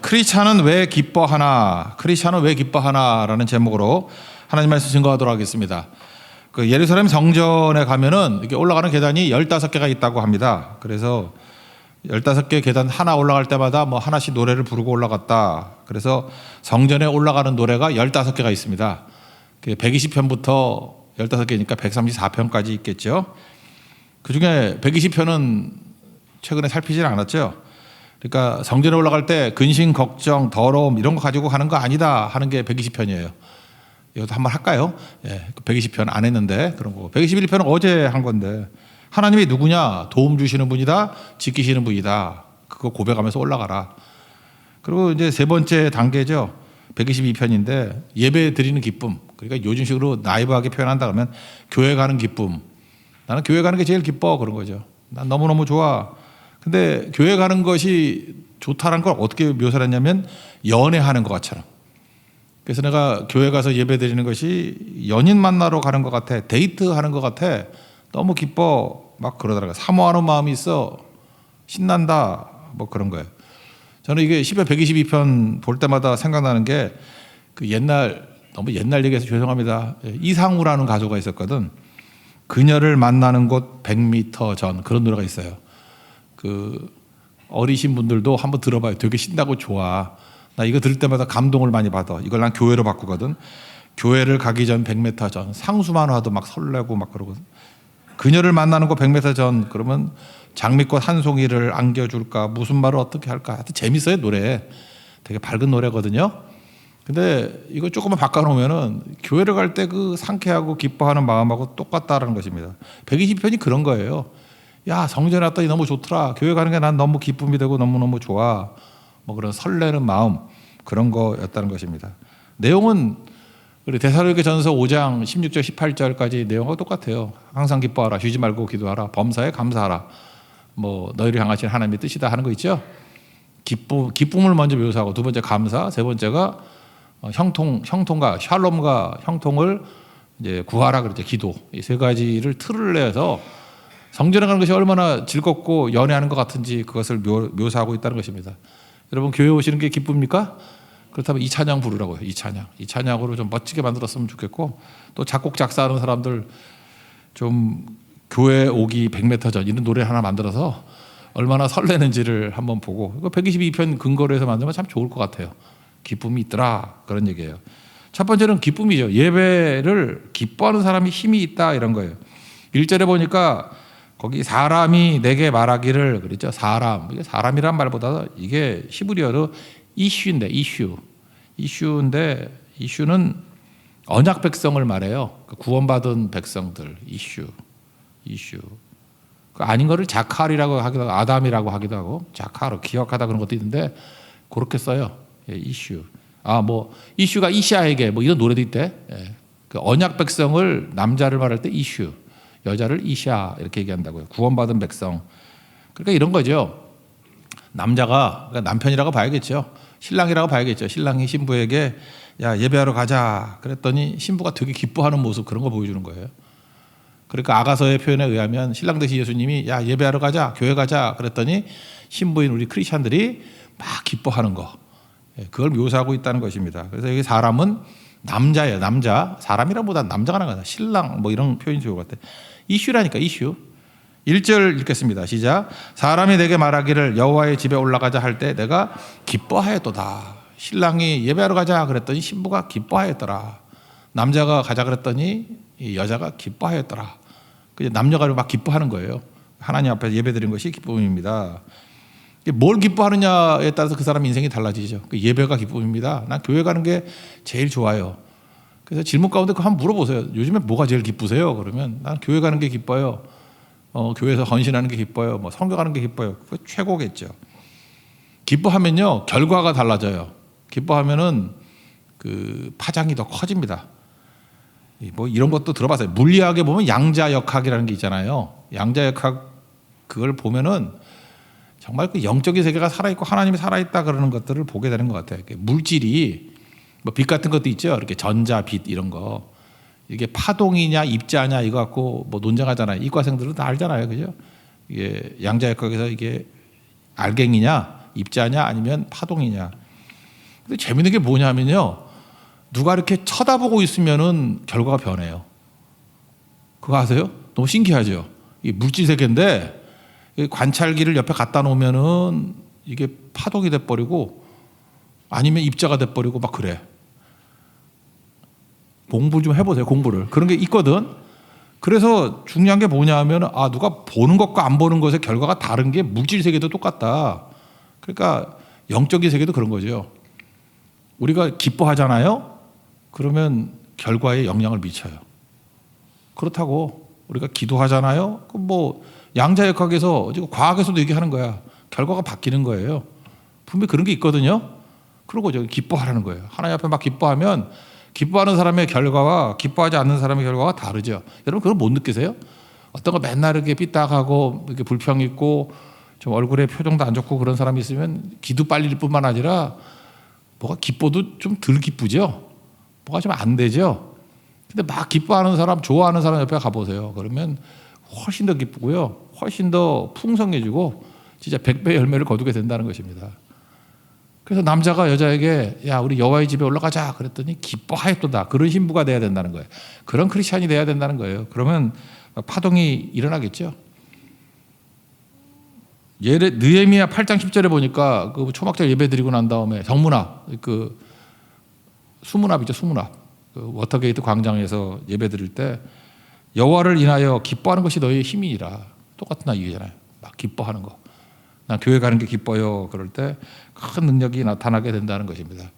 크리스찬은 왜 기뻐하나? 크리스찬은 왜 기뻐하나라는 제목으로 하나님 말씀 증거하도록 하겠습니다. 그 예루살렘 성전에 가면은 이렇게 올라가는 계단이 15개가 있다고 합니다. 그래서 15개 계단 하나 올라갈 때마다 뭐 하나씩 노래를 부르고 올라갔다. 그래서 성전에 올라가는 노래가 15개가 있습니다. 120편부터 15개니까 134편까지 있겠죠. 그 중에 120편은 최근에 살피지는 않았죠. 그러니까 성전에 올라갈 때 근심, 걱정, 더러움 이런 거 가지고 가는 거 아니다 하는 게 120편이에요. 이것도 한번 할까요? 120편 안 했는데 그런 거. 121편은 어제 한 건데 하나님이 누구냐? 도움 주시는 분이다, 지키시는 분이다. 그거 고백하면서 올라가라. 그리고 이제 세 번째 단계죠. 122편인데 예배 드리는 기쁨. 그러니까 요즘식으로 나이브하게 표현한다 그러면 교회 가는 기쁨. 나는 교회 가는 게 제일 기뻐 그런 거죠. 난 너무너무 좋아. 근데 교회 가는 것이 좋다는 걸 어떻게 묘사를 했냐면 연애하는 것 같처럼. 그래서 내가 교회 가서 예배 드리는 것이 연인 만나러 가는 것 같아. 데이트하는 것 같아. 너무 기뻐. 막 그러더라고요. 사모하는 마음이 있어. 신난다. 뭐 그런 거예요. 저는 이게 시편 122편 볼 때마다 생각나는 게 그 옛날, 너무 옛날 얘기해서 죄송합니다. 이상우라는 가수가 있었거든. 그녀를 만나는 곳 100m 전 그런 노래가 있어요. 그 어리신 분들도 한번 들어봐요. 되게 신나고 좋아. 나 이거 들을 때마다 감동을 많이 받아. 이걸 난 교회로 바꾸거든. 교회를 가기 전 100m 전 상수만 와도 막 설레고 막 그러거든. 그녀를 만나는 곳 100m 전 그러면 장미꽃 한 송이를 안겨줄까 무슨 말을 어떻게 할까. 하여튼 재밌어요 노래. 되게 밝은 노래거든요. 근데 이거 조금만 바꿔놓으면은 교회를 갈 때 그 상쾌하고 기뻐하는 마음하고 똑같다라는 것입니다. 120편이 그런 거예요. 야 성전에 왔더니 너무 좋더라. 교회 가는 게 난 너무 기쁨이 되고 너무너무 좋아. 뭐 그런 설레는 마음 그런 거였다는 것입니다. 내용은 우리 데살로니가전서 5장 16절 18절까지 내용과 똑같아요. 항상 기뻐하라. 쉬지 말고 기도하라. 범사에 감사하라. 뭐 너희를 향하신 하나님의 뜻이다 하는 거 있죠. 기쁨을 먼저 묘사하고 두 번째 감사, 세 번째가 형통과 샬롬과 형통을 이제 구하라 그랬죠. 기도. 이 세 가지를 틀을 내서 성전에 가는 것이 얼마나 즐겁고 연애하는 것 같은지 그것을 묘사하고 있다는 것입니다. 여러분 교회 오시는 게 기쁩니까? 그렇다면 이 찬양 부르라고요. 이 찬양으로 좀 멋지게 만들었으면 좋겠고 또 작곡 작사하는 사람들 좀 교회 오기 100m 전 이런 노래 하나 만들어서 얼마나 설레는지를 한번 보고 이거 122편 근거로 해서 만들면 참 좋을 것 같아요. 기쁨이 있더라 그런 얘기예요. 첫 번째는 기쁨이죠. 예배를 기뻐하는 사람이 힘이 있다 이런 거예요. 1절에 보니까 거기 사람이 내게 말하기를 그랬죠. 사람이란 말보다 이게 히브리어로 이슈인데 이슈인데 이슈는 언약 백성을 말해요. 구원받은 백성들 이슈 그 아닌 거를 자칼이라고 하기도 하고 아담이라고 하기도 하고 자칼로 기억하다 그런 것도 있는데 그렇게 써요. 이슈. 뭐 이슈가 이샤에게 뭐 이런 노래도 있대. 그 언약 백성을 남자를 말할 때 이슈, 여자를 이샤 이렇게 얘기한다고요. 구원받은 백성. 그러니까 이런 거죠. 남자가 그러니까 남편이라고 봐야겠죠. 신랑이라고 봐야겠죠. 신랑이 신부에게 야 예배하러 가자 그랬더니 신부가 되게 기뻐하는 모습 그런 거 보여주는 거예요. 그러니까 아가서의 표현에 의하면 신랑 되신 예수님이 야 예배하러 가자 교회 가자 그랬더니 신부인 우리 크리스찬들이 막 기뻐하는 거 그걸 묘사하고 있다는 것입니다. 그래서 여기 사람은 남자예요. 남자. 사람이라보다 남자가 나가다. 신랑 뭐 이런 표현이 좋을 것 같아요. 이슈라니까 이슈. 1절 읽겠습니다. 시작. 사람이 내게 말하기를 여호와의 집에 올라가자 할 때 내가 기뻐하였도다. 신랑이 예배하러 가자 그랬더니 신부가 기뻐하였더라. 남자가 가자 그랬더니 여자가 기뻐하였더라. 남녀가 막 기뻐하는 거예요. 하나님 앞에서 예배드린 것이 기쁨입니다. 뭘 기뻐하느냐에 따라서 그 사람 인생이 달라지죠. 예배가 기쁨입니다. 난 교회 가는 게 제일 좋아요. 그래서 질문 가운데 그거 한번 물어보세요. 요즘에 뭐가 제일 기쁘세요? 그러면 난 교회 가는 게 기뻐요. 교회에서 헌신하는 게 기뻐요. 뭐 성교 가는 게 기뻐요. 그거 최고겠죠. 기뻐하면요 결과가 달라져요. 기뻐하면은 그 파장이 더 커집니다. 뭐 이런 것도 들어봤어요. 물리학에 보면 양자역학이라는 게 있잖아요. 양자역학 그걸 보면은 정말 그 영적인 세계가 살아있고 하나님이 살아있다 그러는 것들을 보게 되는 것 같아요. 물질이 뭐 빛 같은 것도 있죠. 이렇게 전자, 빛 이런 거. 이게 파동이냐 입자냐 이거 갖고 뭐 논쟁하잖아요. 이과생들은 다 알잖아요. 그죠? 이게 양자역학에서 이게 알갱이냐 입자냐 아니면 파동이냐. 근데 재밌는 게 뭐냐면요. 누가 이렇게 쳐다보고 있으면은 결과가 변해요. 그거 아세요? 너무 신기하죠. 이 물질 세계인데 관찰기를 옆에 갖다 놓으면은 이게 파동이 돼버리고 아니면 입자가 돼버리고 막 그래. 공부 좀 해보세요. 공부를. 그런 게 있거든. 그래서 중요한 게 뭐냐면 누가 보는 것과 안 보는 것의 결과가 다른 게 물질 세계도 똑같다. 그러니까 영적인 세계도 그런 거죠. 우리가 기뻐하잖아요. 그러면 결과에 영향을 미쳐요. 그렇다고 우리가 기도하잖아요. 뭐 양자역학에서 과학에서도 얘기하는 거야. 결과가 바뀌는 거예요. 분명히 그런 게 있거든요. 그러고 기뻐하라는 거예요. 하나님 앞에 막 기뻐하면 기뻐하는 사람의 결과와 기뻐하지 않는 사람의 결과가 다르죠. 여러분 그걸 못 느끼세요? 어떤 거 맨날 이렇게 삐딱하고 이렇게 불평 있고 좀 얼굴에 표정도 안 좋고 그런 사람이 있으면 기도 빨릴 뿐만 아니라 뭐가 기뻐도 좀 덜 기쁘죠. 뭐가 좀 안 되죠. 근데 막 기뻐하는 사람, 좋아하는 사람 옆에 가보세요. 그러면 훨씬 더 기쁘고요. 훨씬 더 풍성해지고 진짜 100배 열매를 거두게 된다는 것입니다. 그래서 남자가 여자에게 야 우리 여호와의 집에 올라가자 그랬더니 기뻐하였도다. 그런 신부가 돼야 된다는 거예요. 그런 크리스찬이 돼야 된다는 거예요. 그러면 파동이 일어나겠죠. 느헤미야 8장 10절에 보니까 그 초막절 예배 드리고 난 다음에 정문합 그 수문합이죠. 수문합 그 워터게이트 광장에서 예배 드릴 때 여호와를 인하여 기뻐하는 것이 너희의 힘이니라. 똑같은 얘기잖아요. 막 기뻐하는 거. 난 교회 가는 게 기뻐요. 그럴 때 큰 능력이 나타나게 된다는 것입니다.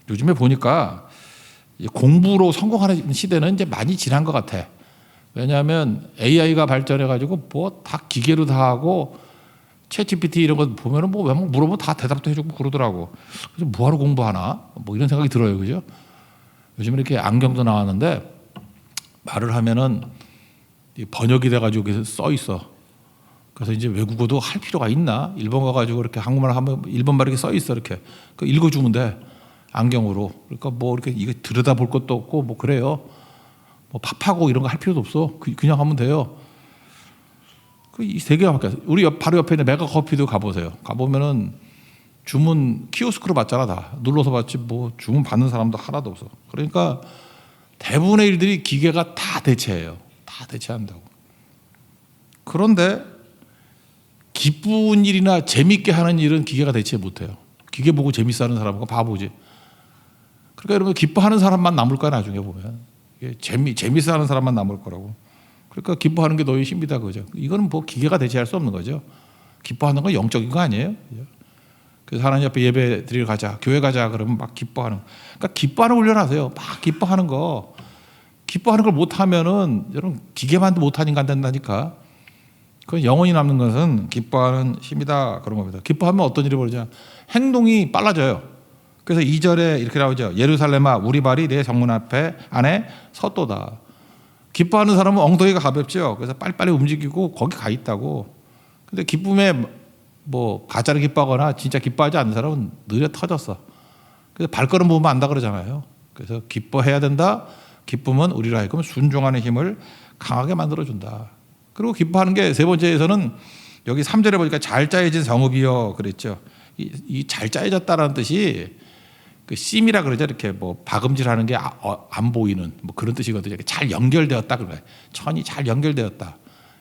요즘에 보니까 공부로 성공하는 시대는 이제 많이 지난 것 같아. 왜냐하면 AI가 발전해가지고 뭐 다 기계로 다 하고 챗GPT 이런 거 보면은 뭐 물어보면 다 대답도 해주고 그러더라고. 그래서 뭐하러 공부하나? 뭐 이런 생각이 들어요, 그죠? 요즘 이렇게 안경도 나왔는데 말을 하면은 번역이 돼가지고 여기서 써 있어. 그래서 이제 외국어도 할 필요가 있나? 일본 가가지고 이렇게 한국말 하면 일본말 이렇게 써 있어 이렇게. 그 읽어주면 돼 안경으로. 그러니까 뭐 이렇게 이거 들여다볼 것도 없고 뭐 그래요. 뭐 팝하고 이런 거 할 필요도 없어. 그냥 하면 돼요. 이 세계가 바뀌었어. 우리 바로 옆에 있는 메가 커피도 가보세요. 가보면은 주문 키오스크로 받잖아 다. 눌러서 받지 뭐 주문 받는 사람도 하나도 없어. 그러니까 대부분의 일들이 기계가 다 대체해요. 다 대체한다고. 그런데 기쁜 일이나 재밌게 하는 일은 기계가 대체 못해요. 기계 보고 재밌어하는 사람은 바보지. 그러니까 여러분 기뻐하는 사람만 남을 거야 나중에 보면. 재밌어하는 사람만 남을 거라고. 그러니까 기뻐하는 게 너희 힘이다 그죠. 이거는 뭐 기계가 대체할 수 없는 거죠. 기뻐하는 건 영적인 거 아니에요. 그래서 하나님 앞에 예배 드리러 가자, 교회 가자 그러면 막 기뻐하는. 그러니까 기뻐하는 훈련하세요. 막 기뻐하는 거. 기뻐하는 걸 못하면은 여러분 기계만도 못하니까 안 된다니까. 그 영원히 남는 것은 기뻐하는 힘이다 그런 겁니다. 기뻐하면 어떤 일이 벌어지냐? 행동이 빨라져요. 그래서 2절에 이렇게 나오죠. 예루살렘아 우리 발이 내 정문 앞에 안에 섰도다. 기뻐하는 사람은 엉덩이가 가볍죠. 그래서 빨리빨리 움직이고 거기 가 있다고. 근데 기쁨에 뭐 가짜로 기뻐하거나 진짜 기뻐하지 않는 사람은 느려 터졌어. 그래서 발걸음 보면 안다 그러잖아요. 그래서 기뻐해야 된다. 기쁨은 우리로 하여금 순종하는 힘을 강하게 만들어준다. 그리고 기뻐하는 게 세 번째에서는 여기 3절에 보니까 잘 짜여진 성읍이여 그랬죠. 이 잘 짜여졌다라는 뜻이 그 심이라 그러죠. 이렇게 뭐 박음질하는 게 안 보이는 뭐 그런 뜻이거든요. 잘 연결되었다 그런 거예요. 천이 잘 연결되었다.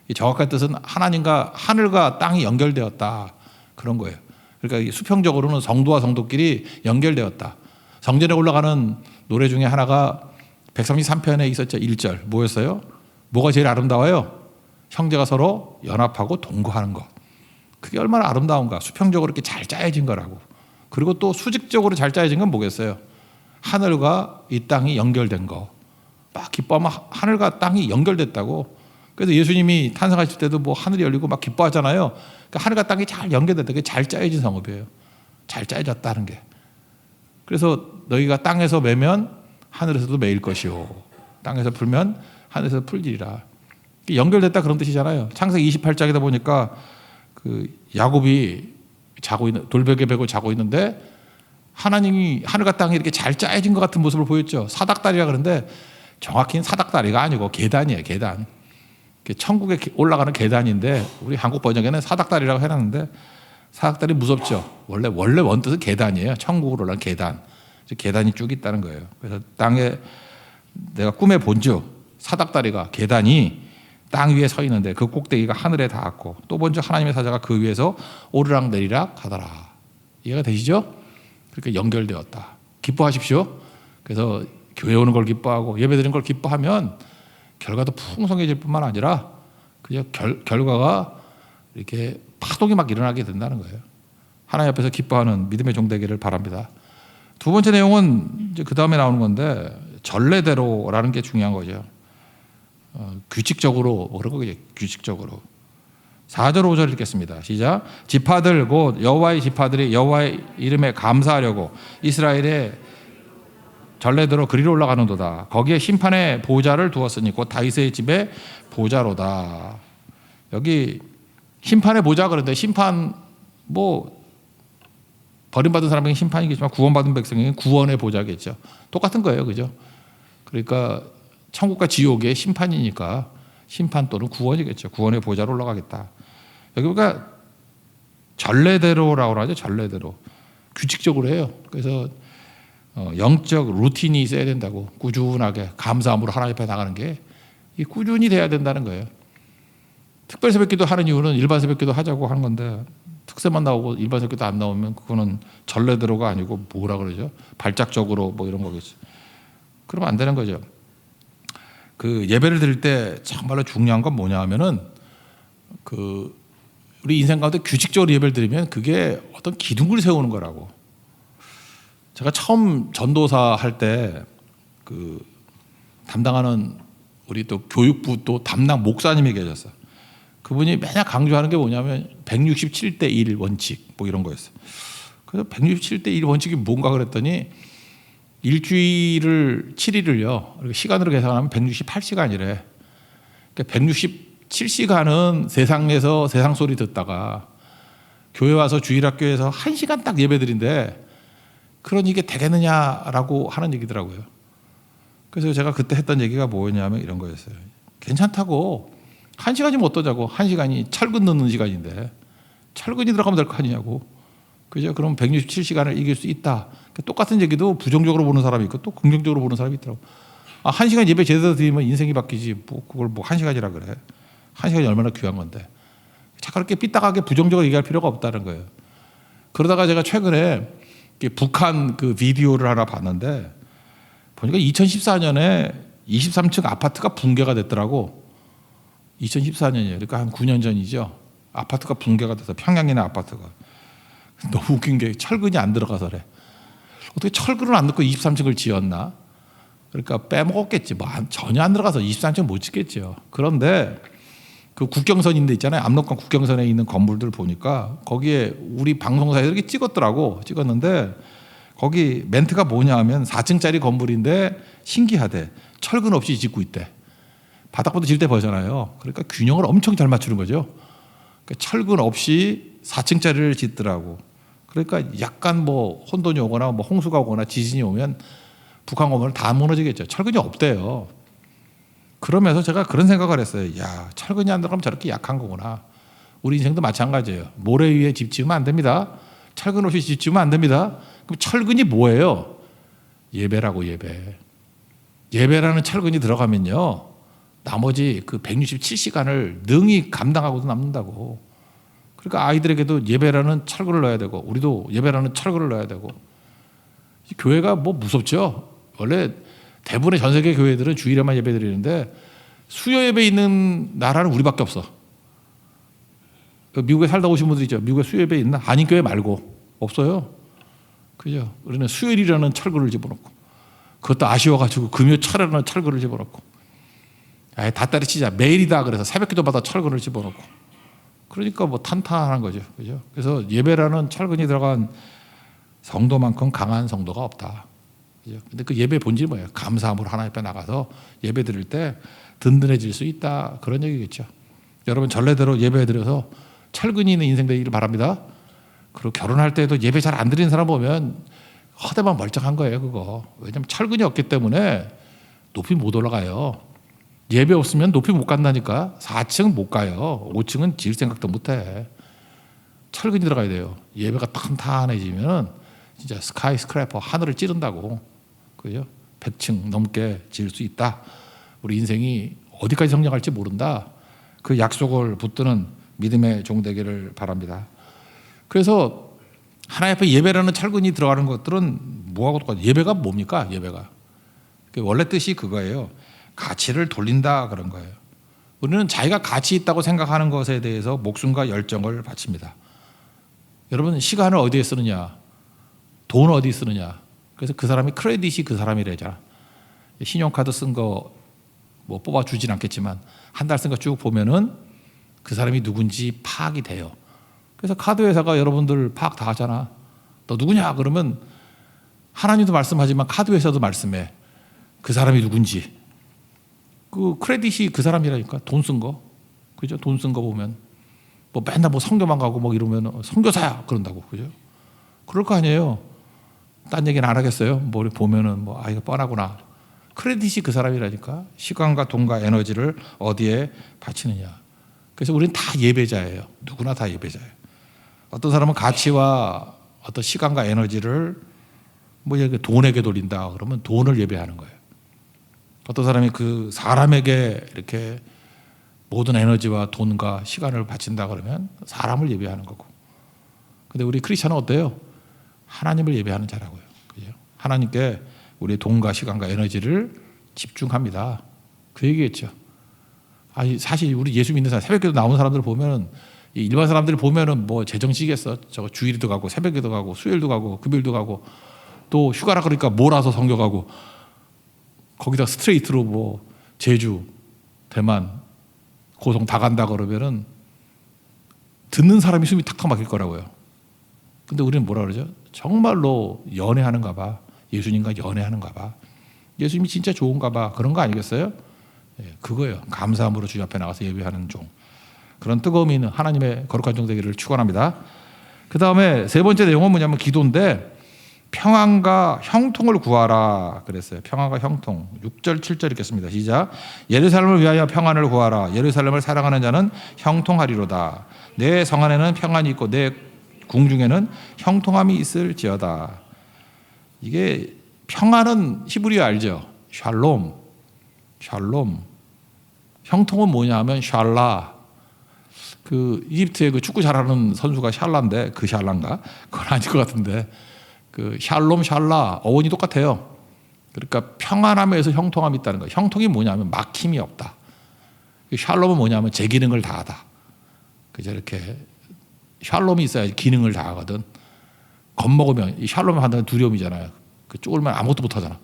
이 정확한 뜻은 하나님과 하늘과 땅이 연결되었다 그런 거예요. 그러니까 수평적으로는 성도와 성도끼리 연결되었다. 성전에 올라가는 노래 중에 하나가 133편에 있었죠. 1절 뭐였어요? 뭐가 제일 아름다워요? 형제가 서로 연합하고 동거하는 것. 그게 얼마나 아름다운가. 수평적으로 이렇게 잘 짜여진 거라고. 그리고 또 수직적으로 잘 짜여진 건 뭐겠어요? 하늘과 이 땅이 연결된 거. 막 기뻐하면 하늘과 땅이 연결됐다고. 그래서 예수님이 탄생하실 때도 뭐 하늘이 열리고 막 기뻐하잖아요. 그러니까 하늘과 땅이 잘 연결됐다. 그게 잘 짜여진 성읍이에요. 잘 짜여졌다는 게. 그래서 너희가 땅에서 매면 하늘에서도 매일 것이요. 땅에서 풀면 하늘에서 풀리리라. 연결됐다 그런 뜻이잖아요. 창세기 28장이다 보니까 그 야곱이 자고 있는 돌베개 베고 자고 있는데 하나님이 하늘과 땅이 이렇게 잘 짜여진 것 같은 모습을 보였죠. 사닥다리라 그러는데 정확히는 사닥다리가 아니고 계단이에요. 계단. 천국에 올라가는 계단인데 우리 한국 번역에는 사닥다리라고 해놨는데 사닥다리 무섭죠. 원래 원뜻은 계단이에요. 천국으로 올라가는 계단. 계단이 쭉 있다는 거예요. 그래서 땅에 내가 꿈에 본즉 사닥다리가 계단이 땅 위에 서 있는데 그 꼭대기가 하늘에 닿았고 또 본즉 하나님의 사자가 그 위에서 오르락 내리락 하더라. 이해가 되시죠? 그러니까 연결되었다. 기뻐하십시오. 그래서 교회 오는 걸 기뻐하고 예배드리는 걸 기뻐하면 결과도 풍성해질 뿐만 아니라 그냥 결과가 이렇게 파동이 막 일어나게 된다는 거예요. 하나님 앞에서 기뻐하는 믿음의 종 되기를 바랍니다. 두 번째 내용은 이제 그 다음에 나오는 건데 전례대로라는 게 중요한 거죠. 규칙적으로 그런 거겠죠. 규칙적으로. 4절 5절 읽겠습니다. 시작. 지파들 곧 여호와의 지파들이 여호와의 이름에 감사하려고 이스라엘의 전례대로 그리로 올라가는도다. 거기에 심판의 보좌를 두었으니 곧 다윗의 집에 보좌로다. 여기 심판의 보좌 그런데 심판 뭐 버림받은 사람에게 심판이겠지만 구원받은 백성에게 구원의 보좌겠죠. 똑같은 거예요. 그죠? 그러니까 천국과 지옥의 심판이니까 심판 또는 구원이겠죠. 구원의 보좌로 올라가겠다. 여기 보니까 전례대로라고 하죠. 전례대로. 규칙적으로 해요. 그래서 영적 루틴이 있어야 된다고. 꾸준하게 감사함으로 하나님 앞에 나가는 게 꾸준히 돼야 된다는 거예요. 특별 새벽기도 하는 이유는 일반 새벽기도 하자고 하는 건데 특세만 나오고 일반 새벽기도 안 나오면 그거는 전례대로가 아니고 뭐라 그러죠? 발작적으로 뭐 이런 거겠죠. 그러면 안 되는 거죠. 그 예배를 드릴 때 정말로 중요한 건 뭐냐 하면은 그 우리 인생 가운데 규칙적으로 예배를 드리면 그게 어떤 기둥을 세우는 거라고. 제가 처음 전도사 할 때 그 담당하는 우리 또 교육부 또 담당 목사님이 계셨어요. 그분이 맨날 강조하는 게 뭐냐면 167대 1 원칙 뭐 이런 거였어요. 그래서 167대 1 원칙이 뭔가 그랬더니 일주일을 7일을요. 시간으로 계산하면 168시간이래. 그러니까 167시간은 세상에서 세상 소리 듣다가 교회 와서 주일학교에서 1시간 딱 예배드린데 그런 이게 되겠느냐라고 하는 얘기더라고요. 그래서 제가 그때 했던 얘기가 뭐였냐면 이런 거였어요. 괜찮다고. 1시간이면 어떠자고. 1시간이 철근 넣는 시간인데 철근이 들어가면 될 거 아니냐고. 그죠? 그럼 167시간을 이길 수 있다. 똑같은 얘기도 부정적으로 보는 사람이 있고 또 긍정적으로 보는 사람이 있더라고. 1시간 예배 제대로 드리면 인생이 바뀌지. 뭐 그걸 뭐 1시간이라 그래. 1시간이 얼마나 귀한 건데. 자꾸 그렇게 삐딱하게 부정적으로 얘기할 필요가 없다는 거예요. 그러다가 제가 최근에 북한 그 비디오를 하나 봤는데 보니까 2014년에 23층 아파트가 붕괴가 됐더라고. 2014년이에요. 그러니까 한 9년 전이죠. 아파트가 붕괴가 돼서 평양이네 아파트가. 너무 웃긴 게 철근이 안 들어가서래. 어떻게 철근을 안 넣고 23층을 지었나? 그러니까 빼먹었겠지. 뭐 전혀 안 들어가서 23층 못 짓겠죠. 그런데 그 국경선인데 있잖아요. 압록강 국경선에 있는 건물들 보니까 거기에 우리 방송사에 이렇게 찍었더라고. 찍었는데 거기 멘트가 뭐냐 하면 4층짜리 건물인데 신기하대. 철근 없이 짓고 있대. 바닥부터 질 때 보잖아요. 그러니까 균형을 엄청 잘 맞추는 거죠. 그러니까 철근 없이 4층짜리를 짓더라고. 그러니까 약간 뭐 혼돈이 오거나 뭐 홍수가 오거나 지진이 오면 북한 건물은 다 무너지겠죠. 철근이 없대요. 그러면서 제가 그런 생각을 했어요. 야, 철근이 안 들어가면 저렇게 약한 거구나. 우리 인생도 마찬가지예요. 모래 위에 집 지으면 안 됩니다. 철근 없이 집 지으면 안 됩니다. 그럼 철근이 뭐예요? 예배라고. 예배. 예배라는 철근이 들어가면요. 나머지 그 167시간을 능히 감당하고도 남는다고. 그러니까 아이들에게도 예배라는 철근을 넣어야 되고 우리도 예배라는 철근을 넣어야 되고. 교회가 뭐 무섭죠. 원래 대부분의 전 세계 교회들은 주일에만 예배 드리는데 수요 예배 있는 나라는 우리밖에 없어. 미국에 살다 오신 분들 있죠. 미국에 수요 예배 있나? 한인교회 말고 없어요. 그죠? 우리는 수요일이라는 철근을 집어넣고 그것도 아쉬워가지고 금요철이라는 철근을 집어넣고 아예 다 때려치자. 매일이다 그래서 새벽기도마다 철근을 집어넣고 그러니까 뭐 탄탄한 거죠. 그죠? 그래서 예배라는 철근이 들어간 성도만큼 강한 성도가 없다. 그죠? 근데 그 예배 본질이 뭐예요? 감사함으로 하나님 앞에 나가서 예배 드릴 때 든든해질 수 있다. 그런 얘기겠죠. 여러분 전례대로 예배 드려서 철근이 있는 인생 되기를 바랍니다. 그리고 결혼할 때도 예배 잘 안 드리는 사람 보면 허대만 멀쩡한 거예요. 그거. 왜냐하면 철근이 없기 때문에 높이 못 올라가요. 예배 없으면 높이 못 간다니까. 4층 못 가요. 5층은 지을 생각도 못 해. 철근이 들어가야 돼요. 예배가 탄탄해지면 진짜 스카이스크래퍼 하늘을 찌른다고. 그죠? 100층 넘게 지을 수 있다. 우리 인생이 어디까지 성장할지 모른다. 그 약속을 붙드는 믿음의 종 되기를 바랍니다. 그래서 하나님 앞에 예배라는 철근이 들어가는 것들은 뭐하고 똑같아요? 예배가 뭡니까? 예배가 원래 뜻이 그거예요. 가치를 돌린다 그런 거예요. 우리는 자기가 가치 있다고 생각하는 것에 대해서 목숨과 열정을 바칩니다. 여러분, 시간을 어디에 쓰느냐, 돈 어디 쓰느냐. 그래서 그 사람이 크레딧이 그 사람이래잖아. 신용카드 쓴 거 뭐 뽑아주진 않겠지만 한 달 쓴 거 쭉 보면은 그 사람이 누군지 파악이 돼요. 그래서 카드 회사가 여러분들 파악 다 하잖아. 너 누구냐 그러면 하나님도 말씀하지만 카드 회사도 말씀해. 그 사람이 누군지. 그 크레딧이 그 사람이라니까. 돈 쓴 거. 그죠? 돈 쓴 거 보면 뭐 맨날 뭐 선교만 가고 뭐 이러면 선교사야 그런다고. 그죠? 그럴 거 아니에요. 딴 얘기는 안 하겠어요. 뭐 보면은 뭐 이거 뻔하구나. 크레딧이 그 사람이라니까. 시간과 돈과 에너지를 어디에 바치느냐. 그래서 우리는 다 예배자예요. 누구나 다 예배자예요. 어떤 사람은 가치와 어떤 시간과 에너지를 뭐 돈에게 돌린다 그러면 돈을 예배하는 거예요. 어떤 사람이 그 사람에게 이렇게 모든 에너지와 돈과 시간을 바친다 그러면 사람을 예배하는 거고. 근데 우리 크리스천은 어때요? 하나님을 예배하는 자라고요. 그죠? 하나님께 우리의 돈과 시간과 에너지를 집중합니다. 그 얘기겠죠. 아니 사실 우리 예수 믿는 사람, 새벽기도 나오는 사람들 보면은 일반 사람들이 보면은 뭐 재정치겠어. 저거 주일도 가고 새벽기도 가고 수요일도 가고 금요일도 가고 또 휴가라 그러니까 몰아서 성교 가고 거기다 스트레이트로 뭐 제주, 대만, 고성 다 간다 그러면은 듣는 사람이 숨이 탁탁 막힐 거라고요. 근데 우리는 뭐라 그러죠? 정말로 연애하는가 봐. 예수님과 연애하는가 봐. 예수님이 진짜 좋은가 봐. 그런 거 아니겠어요? 예, 그거예요. 감사함으로 주님 앞에 나가서 예배하는 종. 그런 뜨거움이 있는 하나님의 거룩한 종 되기를 축원합니다. 그 다음에 세 번째 내용은 뭐냐면 기도인데 평안과 형통을 구하라 그랬어요. 평안과 형통. 6절 7절 읽겠습니다. 시작. 예루살렘을 위하여 평안을 구하라. 예루살렘을 사랑하는 자는 형통하리로다. 내 성 안에는 평안이 있고 내 궁중에는 형통함이 있을지어다. 이게 평안은 히브리어 알죠? 샬롬. 샬롬. 형통은 뭐냐 하면 샬라. 그 이집트의 그 축구 잘하는 선수가 샬라인데 그 샬라인가? 그건 아닐 것 같은데 그 샬롬 샬라 어원이 똑같아요. 그러니까 평안함에서 형통함이 있다는 거예요. 형통이 뭐냐면 막힘이 없다. 샬롬은 뭐냐면 제 기능을 다하다. 그죠? 이렇게 샬롬이 있어야지 기능을 다하거든. 겁먹으면 이 샬롬을 한다는 두려움이잖아요. 그 쫄면 아무것도 못하잖아.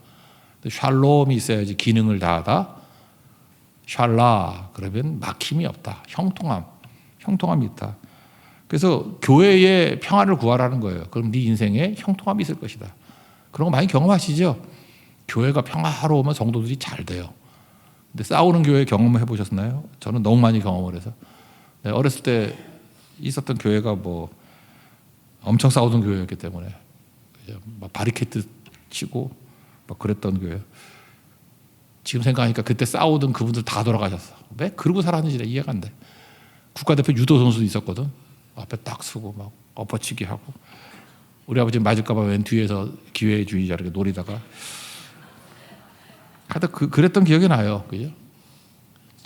샬롬이 있어야지 기능을 다하다. 샬라 그러면 막힘이 없다. 형통함이 있다. 그래서 교회에 평안을 구하라는 거예요. 그럼 네 인생에 형통함이 있을 것이다. 그런 거 많이 경험하시죠? 교회가 평화로우면 성도들이 잘 돼요. 근데 싸우는 교회 경험해 보셨나요? 저는 너무 많이 경험을 해서. 네, 어렸을 때 있었던 교회가 뭐 엄청 싸우던 교회였기 때문에 막 바리케이트 치고 막 그랬던 교회. 지금 생각하니까 그때 싸우던 그분들 다 돌아가셨어. 왜 그러고 살았는지 이해가 안 돼. 국가대표 유도 선수도 있었거든. 앞에 딱 서고 막 엎어치기 하고 우리 아버지 맞을까봐 왼 뒤에서 기회주의자 이렇게 노리다가 하여튼 그랬던 기억이 나요. 그죠?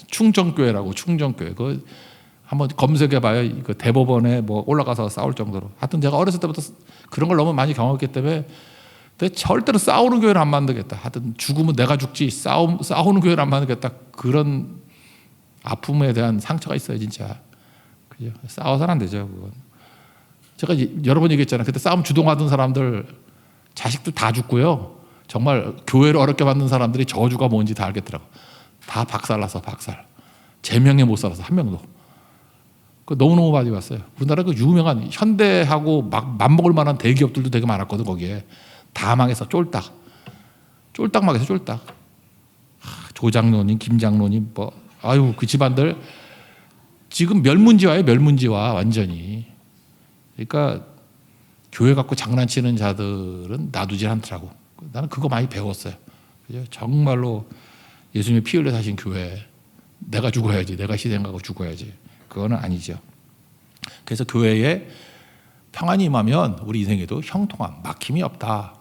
충정교회라고 충정교회. 그 한번 검색해봐요. 그 대법원에 뭐 올라가서 싸울 정도로. 하여튼 제가 어렸을 때부터 그런 걸 너무 많이 경험했기 때문에 절대로 싸우는 교회는 안 만들겠다. 하여튼 죽으면 내가 죽지 싸우는 교회는 안 만들겠다. 그런 아픔에 대한 상처가 있어요, 진짜. 그죠? 싸워서는 안 되죠, 그건. 제가 여러 번 얘기했잖아요. 그때 싸움 주동하던 사람들 자식들 다 죽고요. 정말 교회를 어렵게 만든 사람들이 저주가 뭔지 다 알겠더라고. 다 박살나서 박살. 제명에 못 살아서 한 명도. 그 너무너무 많이 봤어요. 우리나라 그 유명한 현대하고 막 맞먹을 만한 대기업들도 되게 많았거든. 거기에 다 망해서 쫄딱 망해서 쫄딱. 조장로님, 김장로님 뭐 아유 그 집안들 지금 멸문지화예요. 멸문지화 완전히. 그러니까 교회 갖고 장난치는 자들은 놔두질 않더라고. 나는 그거 많이 배웠어요. 그죠? 정말로 예수님이 피 흘려 사신 교회 내가 죽어야지. 내가 희생하고 죽어야지. 그거는 아니죠. 그래서 교회에 평안이 임하면 우리 인생에도 형통함, 막힘이 없다.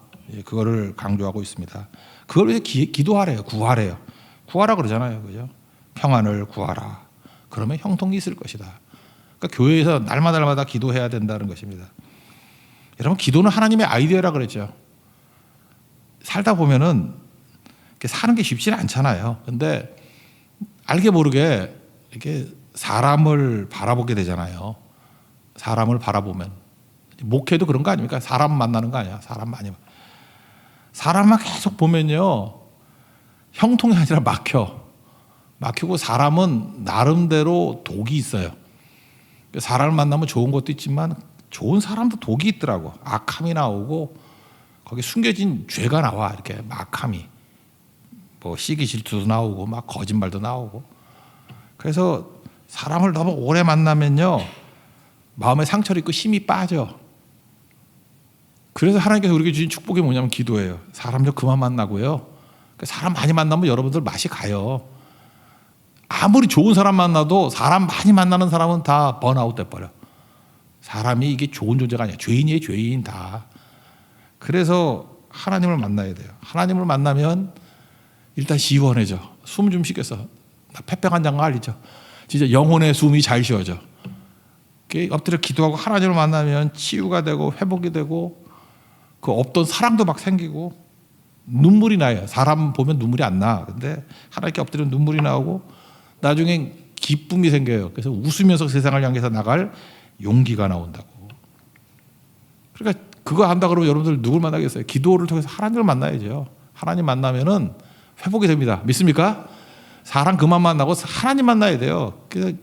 그거를 강조하고 있습니다. 그걸 위해서 기도하래요. 구하래요. 구하라 그러잖아요. 그죠? 평안을 구하라. 그러면 형통이 있을 것이다. 그러니까 교회에서 날마다 기도해야 된다는 것입니다. 여러분, 기도는 하나님의 아이디어라 그랬죠. 살다 보면은 사는 게 쉽지는 않잖아요. 근데 알게 모르게 이렇게 사람을 바라보게 되잖아요. 사람을 바라보면 목회도 그런 거 아닙니까? 사람 만나는 거 아니야? 사람만 계속 보면요, 형통이 아니라 막히고 사람은 나름대로 독이 있어요. 사람을 만나면 좋은 것도 있지만 좋은 사람도 독이 있더라고. 악함이 나오고 거기 숨겨진 죄가 나와. 이렇게 막함이, 뭐 시기 질투도 나오고 막 거짓말도 나오고. 그래서 사람을 너무 오래 만나면요, 마음에 상처를 입고 힘이 빠져. 그래서 하나님께서 우리에게 주신 축복이 뭐냐면 기도예요. 사람 좀 그만 만나고요. 사람 많이 만나면 여러분들 맛이 가요. 아무리 좋은 사람 만나도 사람 많이 만나는 사람은 다 번아웃 돼버려. 사람이 이게 좋은 존재가 아니야. 죄인이에요, 죄인 다. 그래서 하나님을 만나야 돼요. 하나님을 만나면 일단 시원해져. 숨 좀 쉬겠어. 폐병한 장관 알리죠. 진짜 영혼의 숨이 잘 쉬어져. 엎드려 기도하고 하나님을 만나면 치유가 되고 회복이 되고 그 없던 사랑도 막 생기고 눈물이 나요. 사람 보면 눈물이 안 나. 근데 하나님께 엎드리면 눈물이 나오고 나중에 기쁨이 생겨요. 그래서 웃으면서 세상을 향해서 나갈 용기가 나온다고. 그러니까 그거 한다 그러면 여러분들 누굴 만나겠어요? 기도를 통해서 하나님을 만나야죠. 하나님 만나면은 회복이 됩니다. 믿습니까? 사람 그만 만나고 하나님 만나야 돼요. 그래서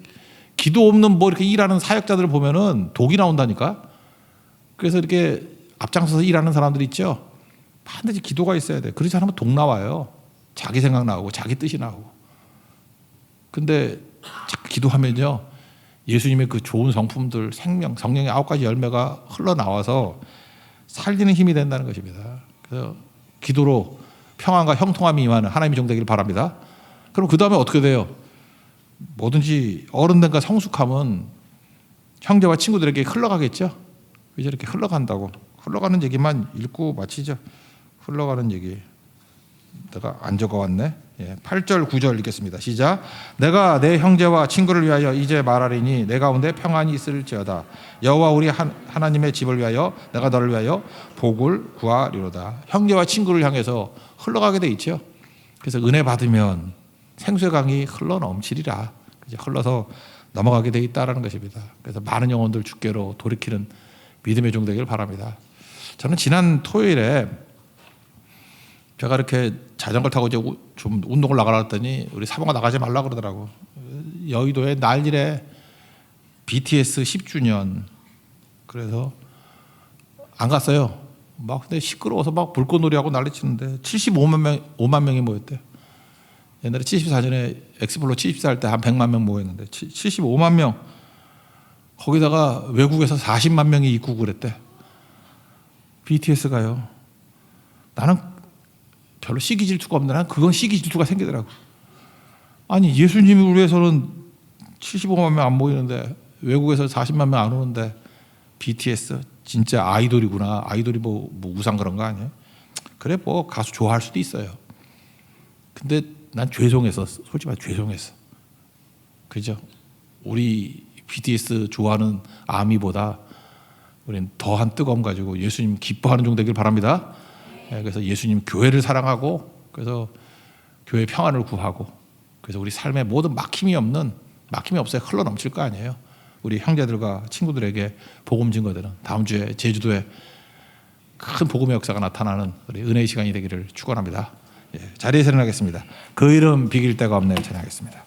기도 없는 뭐 이렇게 일하는 사역자들을 보면은 독이 나온다니까. 그래서 이렇게 앞장서서 일하는 사람들 있죠. 반드시 기도가 있어야 돼. 그렇지 않으면 독 나와요. 자기 생각 나오고 자기 뜻이 나오고. 근데 기도하면요, 예수님의 그 좋은 성품들, 생명, 성령의 9가지 열매가 흘러나와서 살리는 힘이 된다는 것입니다. 그래서 기도로 평안과 형통함이 임하는 하나님의 종 되기를 바랍니다. 그럼 그 다음에 어떻게 돼요? 뭐든지 어른들과 성숙함은 형제와 친구들에게 흘러가겠죠. 이제 이렇게 흘러간다고. 흘러가는 얘기만 읽고 마치죠. 흘러가는 얘기. 내가 안 적어왔네. 8절 9절 읽겠습니다. 시작. 내가 내 형제와 친구를 위하여 이제 말하리니 내 가운데 평안이 있을지어다. 여호와 우리 하나님의 집을 위하여 내가 너를 위하여 복을 구하리로다. 형제와 친구를 향해서 흘러가게 돼 있죠. 그래서 은혜 받으면 생수의 강이 흘러 넘치리라. 이제 흘러서 넘어가게 돼 있다라는 것입니다. 그래서 많은 영혼들 주께로 돌이키는 믿음의 종 되기를 바랍니다. 저는 지난 토요일에 제가 이렇게 자전거를 타고 이제 좀 운동을 나가라 했더니 우리 사모가 나가지 말라 그러더라고. 여의도에 날일에 BTS 10주년. 그래서 안 갔어요. 막 근데 시끄러워서 막 불꽃놀이하고 난리치는데 5만 명이 모였대요. 옛날에 74년에 엑스플로 74 할 때 한 100만 명 모였는데 75만 명. 거기다가 외국에서 40만 명이 입국을 했대. BTS가요. 나는 별로 시기 질투가 없는데 난 그건 시기 질투가 생기더라고. 아니 예수님을 위해서는 75만 명 안 모이는데 외국에서 40만 명 안 오는데 BTS 진짜 아이돌이구나. 아이돌이 뭐 우상 그런 거 아니에요? 그래 뭐 가수 좋아할 수도 있어요. 근데 난 죄송했어. 솔직히 말해 죄송했어. 그죠? 우리 BTS 좋아하는 아미보다 우리는 더한 뜨거움 가지고 예수님 기뻐하는 종 되길 바랍니다. 그래서 예수님 교회를 사랑하고 그래서 교회 평안을 구하고 그래서 우리 삶에 모든 막힘이 없어야 흘러 넘칠 거 아니에요. 우리 형제들과 친구들에게 복음 증거되는 다음 주에 제주도에 큰 복음의 역사가 나타나는 우리 은혜의 시간이 되기를 축원합니다. 자리에서 일어나겠습니다. 그 이름 비길 데가 없네 찬양하겠습니다.